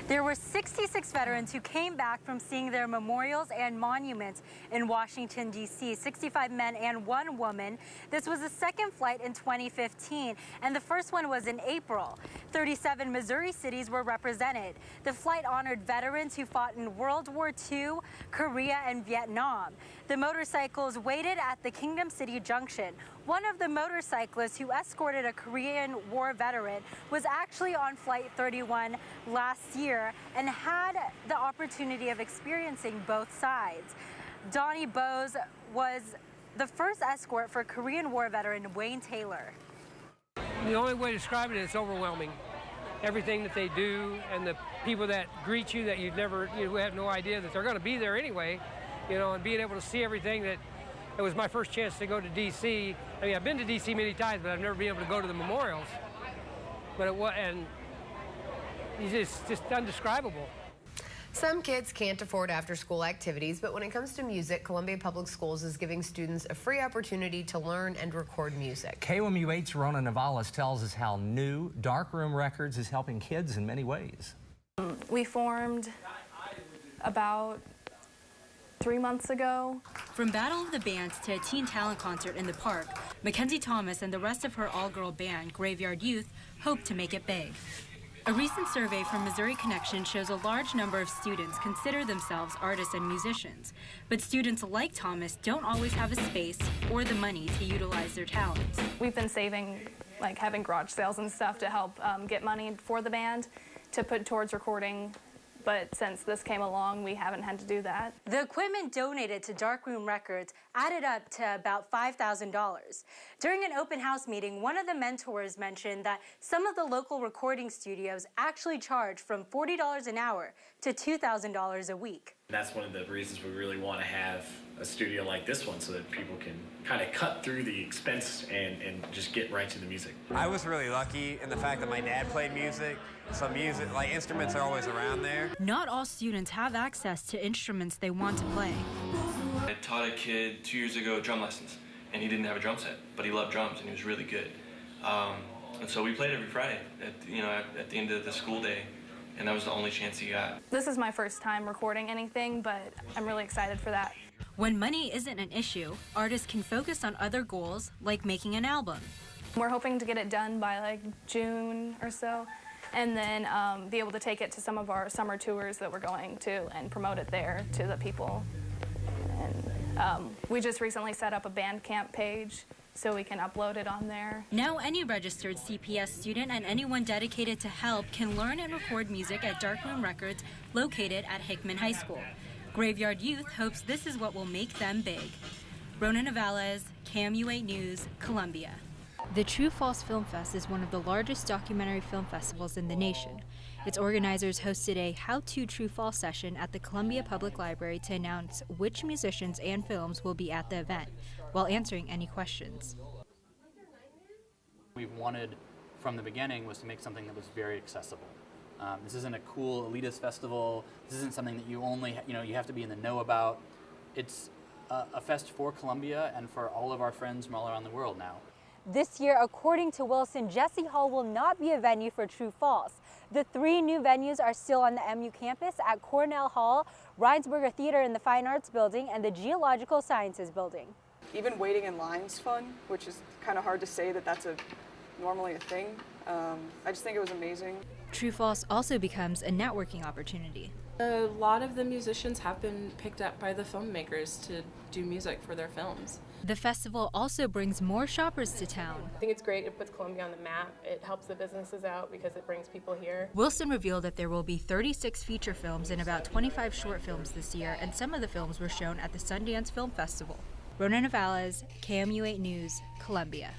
There were 66 veterans who came back from seeing their memorials and monuments in Washington, D.C., 65 men and 1 woman. This was the second flight in 2015, and the first one was in April. 37 Missouri cities were represented. The flight honored veterans who fought in World War II, Korea, and Vietnam. The motorcycles waited at the Kingdom City Junction. One of the motorcyclists who escorted a Korean War veteran was actually on Flight 31 last year and had the opportunity of experiencing both sides. Donnie Bose was the first escort for Korean War veteran Wayne Taylor. The only way to describe it is it's overwhelming. Everything that they do and the people that greet you that you have no idea that they're going to be there anyway, and being able to see everything that it was my first chance to go to D.C. I mean, I've been to D.C. many times, but I've never been able to go to the memorials. But it's just undescribable. Some kids can't afford after-school activities, but when it comes to music, Columbia Public Schools is giving students a free opportunity to learn and record music. KOMU8's Rona Navales tells us how new Darkroom Records is helping kids in many ways. We formed about 3 months ago. From Battle of the Bands to a teen talent concert in the park, Mackenzie Thomas and the rest of her all-girl band, Graveyard Youth, hope to make it big. A recent survey from Missouri Connection shows a large number of students consider themselves artists and musicians, but students like Thomas don't always have a space or the money to utilize their talents. We've been saving, having garage sales and stuff to help get money for the band to put towards recording. But since this came along, we haven't had to do that. The equipment donated to Darkroom Records added up to about $5,000. During an open house meeting, one of the mentors mentioned that some of the local recording studios actually charge from $40 an hour to $2,000 a week. That's one of the reasons we really want to have a studio like this one, so that people can kind of cut through the expense and just get right to the music. I was really lucky in the fact that my dad played music, so instruments are always around there. Not all students have access to instruments they want to play. I taught a kid 2 years ago drum lessons, and he didn't have a drum set, but he loved drums and he was really good. And so we played every Friday at the end of the school day. And that was the only chance he got. This is my first time recording anything, but I'm really excited for that. When money isn't an issue, artists can focus on other goals, like making an album. We're hoping to get it done by June or so, and then be able to take it to some of our summer tours that we're going to and promote it there to the people. And we just recently set up a Bandcamp page, so we can upload it on there. Now any registered CPS student and anyone dedicated to help can learn and record music at Darkroom Records, located at Hickman High School. Graveyard Youth hopes this is what will make them big. Rona Navales, KOMU8 News, Columbia. The True False Film Fest is one of the largest documentary film festivals in the nation. Its organizers hosted a How to True False session at the Columbia Public Library to announce which musicians and films will be at the event, while answering any questions. We've wanted from the beginning was to make something that was very accessible. This isn't a cool elitist festival. This isn't something that you only you have to be in the know about. It's a fest for Columbia and for all of our friends from all around the world now. This year, according to Wilson, Jesse Hall will not be a venue for True False. The 3 new venues are still on the MU campus at Cornell Hall, Reinsberger Theater in the Fine Arts Building, and the Geological Sciences Building. Even waiting in line's fun, which is kind of hard to say that that's normally a thing. I just think it was amazing. True False also becomes a networking opportunity. A lot of the musicians have been picked up by the filmmakers to do music for their films. The festival also brings more shoppers to town. I think it's great. It puts Columbia on the map. It helps the businesses out because it brings people here. Wilson revealed that there will be 36 feature films and about 25 short films this year, and some of the films were shown at the Sundance Film Festival. Rona Navales, KOMU8 News, Columbia.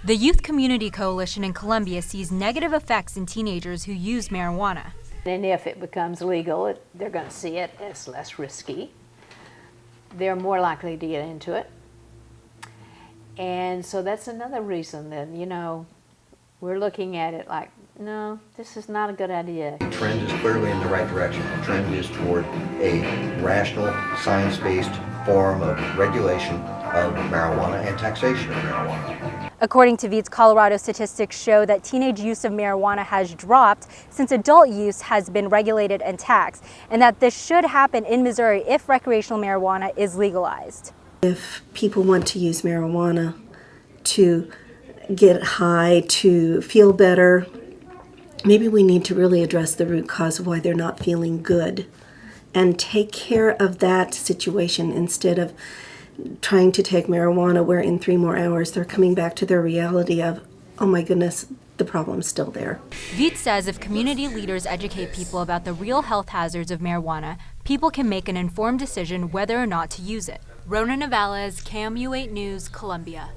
The Youth Community Coalition in Columbia sees negative effects in teenagers who use marijuana. And if it becomes legal, they're going to see it as less risky. They're more likely to get into it. And so that's another reason that, we're looking at it like, no, this is not a good idea. The trend is clearly in the right direction. The trend is toward a rational, science-based form of regulation of marijuana and taxation of marijuana. According to Veets, Colorado statistics show that teenage use of marijuana has dropped since adult use has been regulated and taxed, and that this should happen in Missouri if recreational marijuana is legalized. If people want to use marijuana to get high, to feel better, maybe we need to really address the root cause of why they're not feeling good and take care of that situation instead of trying to take marijuana where in 3 more hours they're coming back to their reality of, oh my goodness, the problem's still there. Veets says if community leaders educate people about the real health hazards of marijuana, people can make an informed decision whether or not to use it. Rona Navales, KMU8 News, Columbia.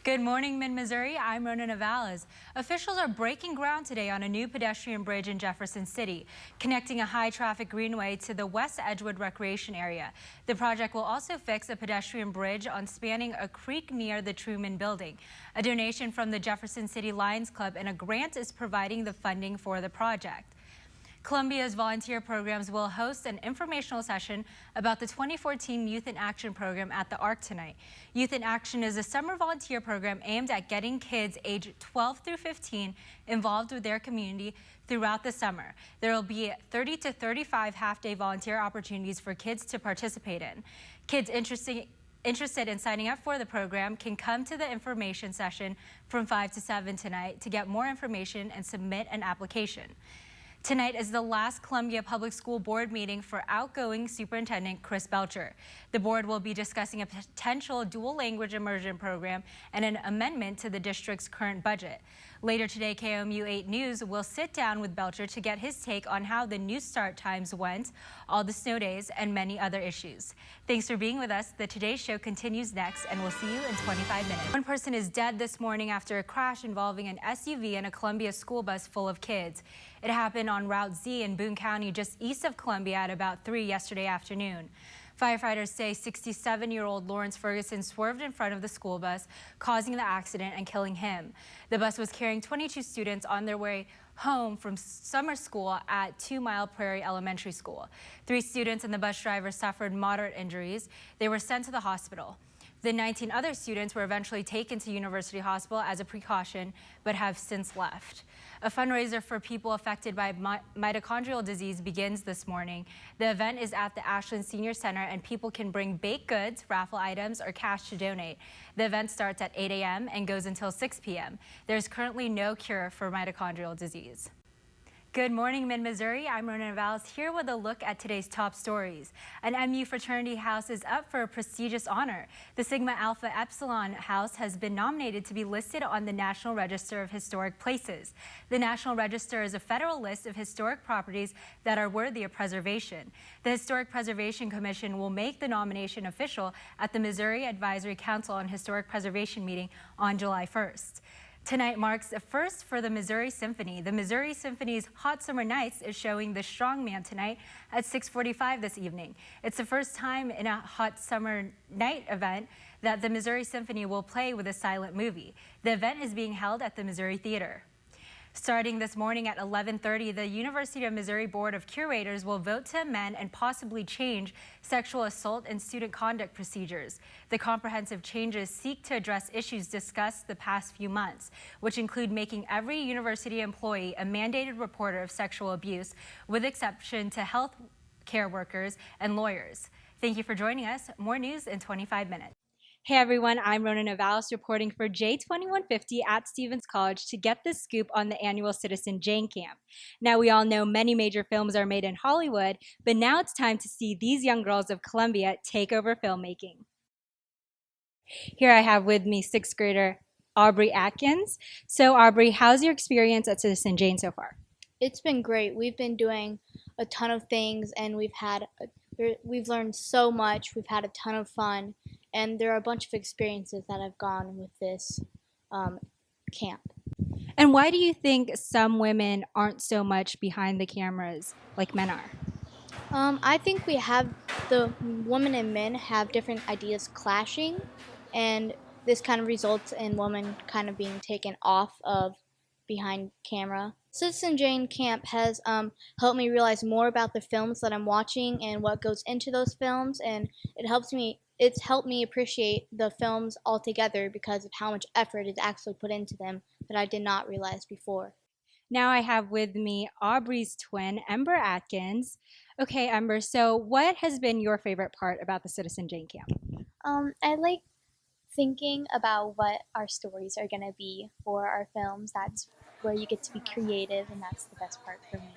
Good morning, Mid-Missouri. I'm Rona Navales. Officials are breaking ground today on a new pedestrian bridge in Jefferson City, connecting a high-traffic greenway to the West Edgewood Recreation Area. The project will also fix a pedestrian bridge on spanning a creek near the Truman Building. A donation from the Jefferson City Lions Club and a grant is providing the funding for the project. Columbia's volunteer programs will host an informational session about the 2014 Youth in Action program at the Arc tonight. Youth in Action is a summer volunteer program aimed at getting kids aged 12 through 15 involved with their community throughout the summer. There will be 30 to 35 half-day volunteer opportunities for kids to participate in. Kids interested in signing up for the program can come to the information session from 5 to 7 tonight to get more information and submit an application. Tonight is the last Columbia Public School Board meeting for outgoing Superintendent Chris Belcher. The board will be discussing a potential dual language immersion program and an amendment to the district's current budget. Later today, KMU8 News will sit down with Belcher to get his take on how the new start times went, all the snow days, and many other issues. Thanks for being with us. The Today Show continues next, and we'll see you in 25 minutes. One person is dead this morning after a crash involving an SUV and a Columbia school bus full of kids. It happened on Route Z in Boone County, just east of Columbia at about 3 yesterday afternoon. Firefighters say 67-year-old Lawrence Ferguson swerved in front of the school bus, causing the accident and killing him. The bus was carrying 22 students on their way home from summer school at 2 Mile Prairie Elementary School. 3 students and the bus driver suffered moderate injuries. They were sent to the hospital. The 19 other students were eventually taken to University Hospital as a precaution, but have since left. A fundraiser for people affected by mitochondrial disease begins this morning. The event is at the Ashland Senior Center, and people can bring baked goods, raffle items, or cash to donate. The event starts at 8 a.m. and goes until 6 p.m. There's currently no cure for mitochondrial disease. Good morning, Mid-Missouri. I'm Rona Navales here with a look at today's top stories. An MU fraternity house is up for a prestigious honor. The Sigma Alpha Epsilon House has been nominated to be listed on the National Register of Historic Places. The National Register is a federal list of historic properties that are worthy of preservation. The Historic Preservation Commission will make the nomination official at the Missouri Advisory Council on Historic Preservation meeting on July 1st. Tonight marks a first for the Missouri Symphony. The Missouri Symphony's Hot Summer Nights is showing The Strongman tonight at 6:45 this evening. It's the first time in a Hot Summer Night event that the Missouri Symphony will play with a silent movie. The event is being held at the Missouri Theater. Starting this morning at 11:30, the University of Missouri Board of Curators will vote to amend and possibly change sexual assault and student conduct procedures. The comprehensive changes seek to address issues discussed the past few months, which include making every university employee a mandated reporter of sexual abuse, with exception to health care workers and lawyers. Thank you for joining us. More news in 25 minutes. Hey everyone, I'm Rona Navales reporting for J2150 at Stevens College to get the scoop on the annual Citizen Jane Camp. Now we all know many major films are made in Hollywood, but now it's time to see these young girls of Columbia take over filmmaking. Here I have with me 6th grader Aubrey Atkins. So Aubrey, how's your experience at Citizen Jane so far? It's been great. We've been doing a ton of things and we've learned so much. We've had a ton of fun. And there are a bunch of experiences that have gone with this camp. And why do you think some women aren't so much behind the cameras like men are? I think the women and men have different ideas clashing, and this kind of results in women kind of being taken off of behind camera. Citizen Jane Camp has helped me realize more about the films that I'm watching and what goes into those films, and it helps me it's helped me appreciate the films altogether because of how much effort is actually put into them that I did not realize before. Now I have with me Aubrey's twin, Ember Atkins. Okay, Ember, so what has been your favorite part about the Citizen Jane camp? I like thinking about what our stories are going to be for our films. That's where you get to be creative, and that's the best part for me.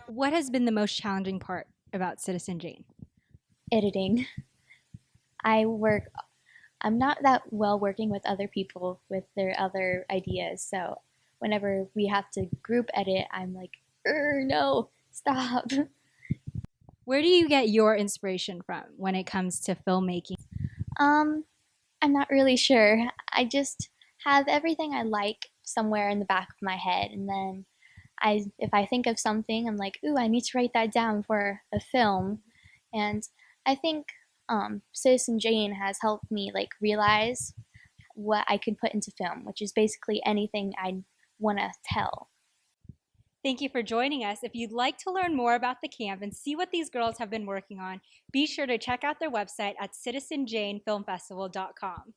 What has been the most challenging part about Citizen Jane? Editing. I'm not that well working with other people with their other ideas, so whenever we have to group edit, I'm like, no, stop. Where do you get your inspiration from when it comes to filmmaking? I'm not really sure. I just have everything I like somewhere in the back of my head, and then if I think of something, I'm like, ooh, I need to write that down for a film. And I think Citizen Jane has helped me like realize what I could put into film, which is basically anything I want to tell. Thank you for joining us. If you'd like to learn more about the camp and see what these girls have been working on, be sure to check out their website at citizenjanefilmfestival.com.